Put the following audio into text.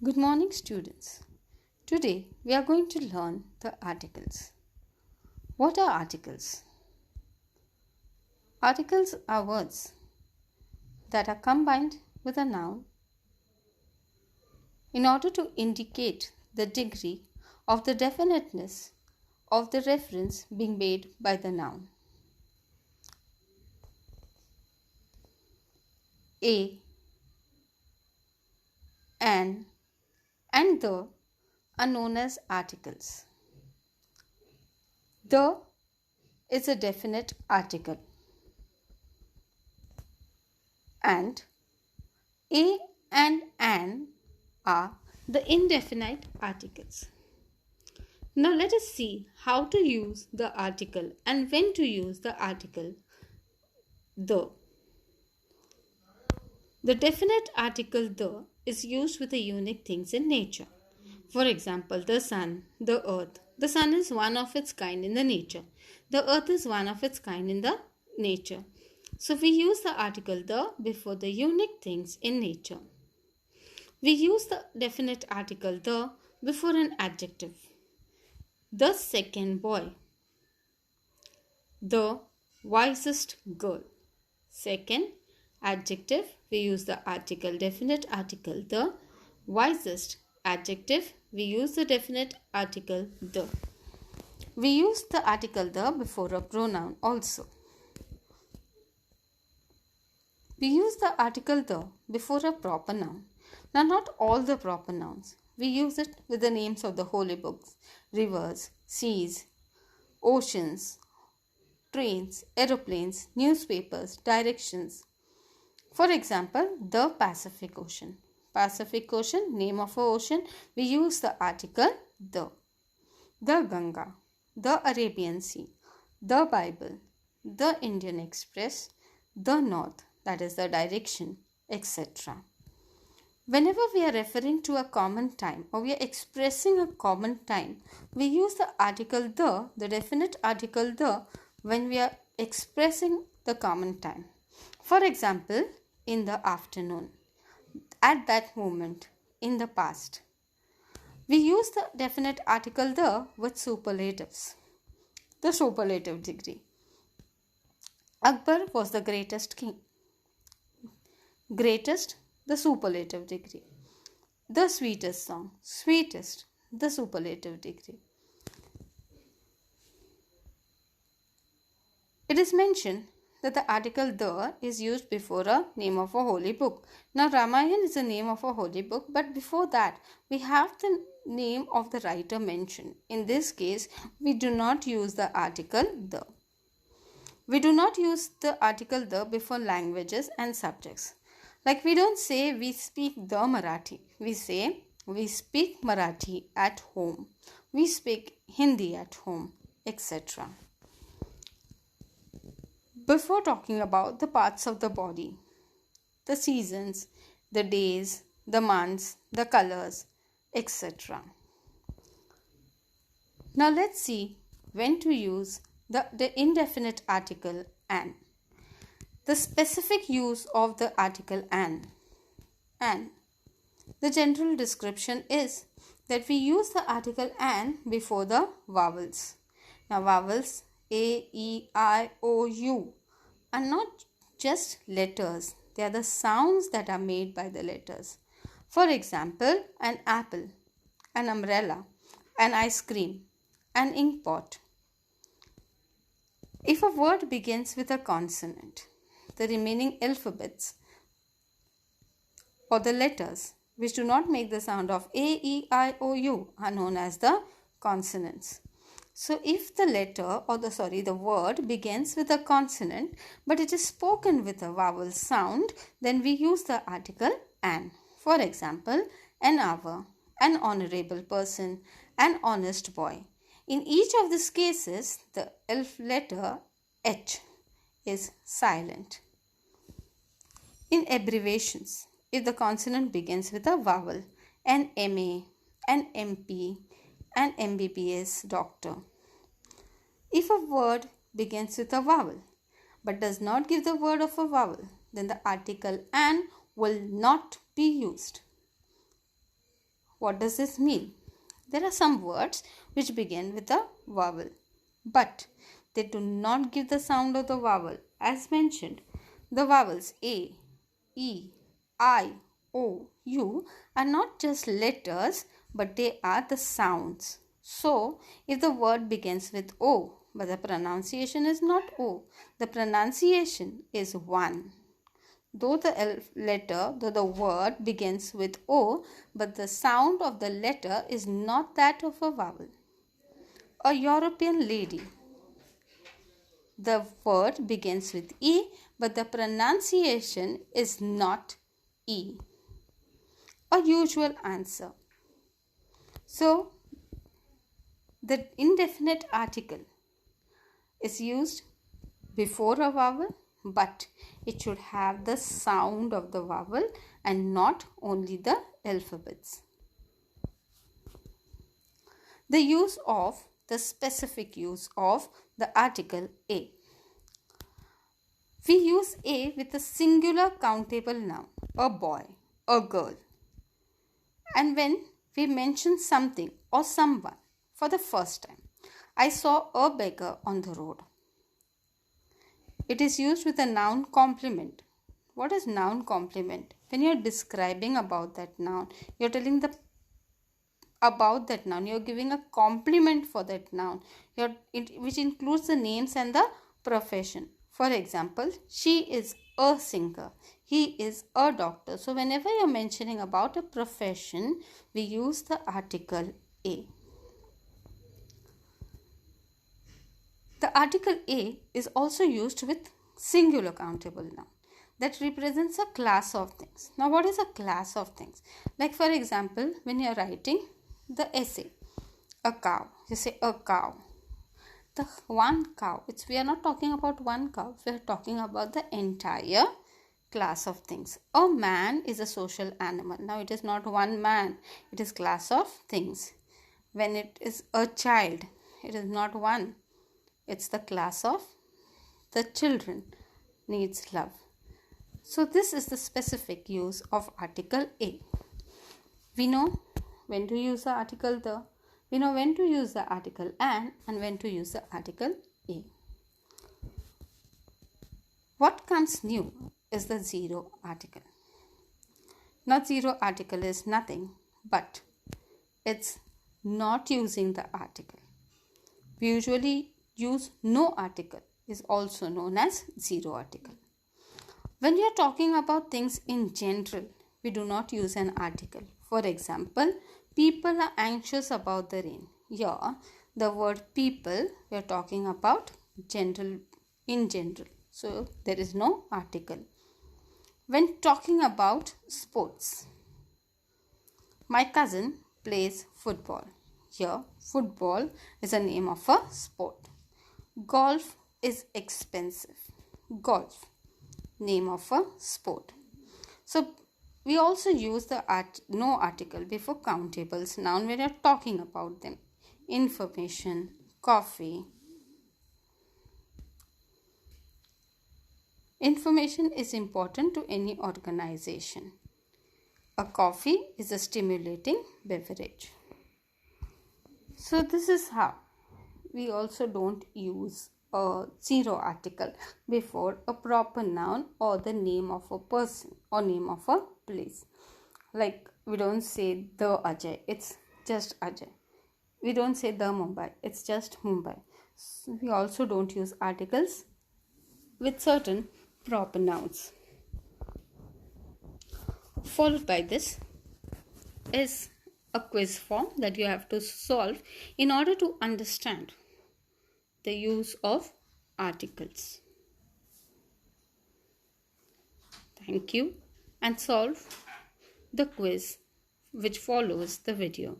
Good morning, students. Today we are going to learn the articles. What are articles? Articles are words that are combined with a noun in order to indicate the degree of the definiteness of the reference being made by the noun. A, an, and the are known as articles. The is a definite article, and a and an are the indefinite articles. Now let us see how to use the article and when to use the article the. The definite article the is used with the unique things in nature. For example, the sun, the earth. The sun is one of its kind in the nature. The earth is one of its kind in the nature. So we use the article the before the unique things in nature. We use the definite article the before an adjective. The second boy. The wisest girl. Second adjective, we use the article definite article the. Wisest adjective, we use the definite article the. We use the article the before a pronoun also. We use the article the before a proper noun. Now, not all the proper nouns. We use it with the names of the holy books, rivers, seas, oceans, trains, aeroplanes, newspapers, directions. For example, the Pacific Ocean. Pacific Ocean, name of an ocean, we use the article the. The Ganga, the Arabian Sea, the Bible, the Indian Express, the North, that is the direction, etc. Whenever we are referring to a common time or we are expressing a common time, we use the article the definite article the, when we are expressing the common time. For example, in the afternoon, at that moment, in the past. We use the definite article the with superlatives. The superlative degree. Akbar was the greatest king. Greatest, the superlative degree. The sweetest song. Sweetest, the superlative degree. It is mentioned that the article the is used before a name of a holy book. Now Ramayana is the name of a holy book, but before that we have the name of the writer mentioned. In this case, we do not use the article the. We do not use the article the before languages and subjects. Like we don't say we speak the Marathi. We say we speak Marathi at home. We speak Hindi at home, etc. Before talking about the parts of the body, the seasons, the days, the months, the colors, etc. Now let's see when to use the indefinite article an. The specific use of the article an. The general description is that we use the article an before the vowels. Now vowels A, E, I, O, U are not just letters. They are the sounds that are made by the letters. For example, an apple, an umbrella, an ice cream, an ink pot. If a word begins with a consonant, the remaining alphabets or the letters which do not make the sound of A, E, I, O, U are known as the consonants. So if the letter or the word begins with a consonant but it is spoken with a vowel sound, then we use the article an. For example, an hour, an honorable person, an honest boy. In each of these cases, the letter H is silent. In abbreviations, if the consonant begins with a vowel, an MA, an MP, an MBBS doctor. If a word begins with a vowel but does not give the word of a vowel, then the article an will not be used. What does this mean? There are some words which begin with a vowel, but they do not give the sound of the vowel. As mentioned, the vowels A, E, I, O, U are not just letters, but they are the sounds. So, if the word begins with O, but the pronunciation is not O, the pronunciation is 1. Though the word begins with O, but the sound of the letter is not that of a vowel. A European lady. The word begins with E, but the pronunciation is not E. A usual answer. So, the indefinite article is used before a vowel, but it should have the sound of the vowel and not only the alphabets. The specific use of the article A. We use A with a singular countable noun, a boy, a girl. And when we mention something or someone for the first time, I saw a beggar on the road. It is used with a noun complement. What is noun complement? When you are describing about that noun, you are telling about that noun, you are giving a compliment for that noun, which includes the names and the profession. For example, she is a singer, he is a doctor. So whenever you are mentioning about a profession, we use the article A. The article A is also used with singular countable noun that represents a class of things. Now, what is a class of things? Like, for example, when you are writing the essay, a cow, you say a cow. The one cow, we are not talking about one cow, we are talking about the entire class of things. A man is a social animal. Now, it is not one man, it is class of things. When it is a child, it is not one. It's the class of the children needs love. So this is the specific use of article A. We know when to use the article the. We know when to use the article and when to use the article A. What comes new is the zero article. Now zero article is nothing, but it's not using the article. We usually use no article, is also known as zero article. When we are talking about things in general, we do not use an article. For example, people are anxious about the rain. Here, the word people, we are talking about in general. So, there is no article. When talking about sports, my cousin plays football. Here, football is a name of a sport. Golf is expensive. Golf, name of a sport. So, we also use the no article before countables noun when we are talking about them. Information, coffee. Information is important to any organization. A coffee is a stimulating beverage. So this is how we also don't use a zero article before a proper noun or the name of a person or name of a place. Like we don't say the Ajay, it's just Ajay. We don't say the Mumbai, it's just Mumbai. So we also don't use articles with certain proper nouns. Followed by this is a quiz form that you have to solve in order to understand the use of articles. Thank you, and solve the quiz which follows the video.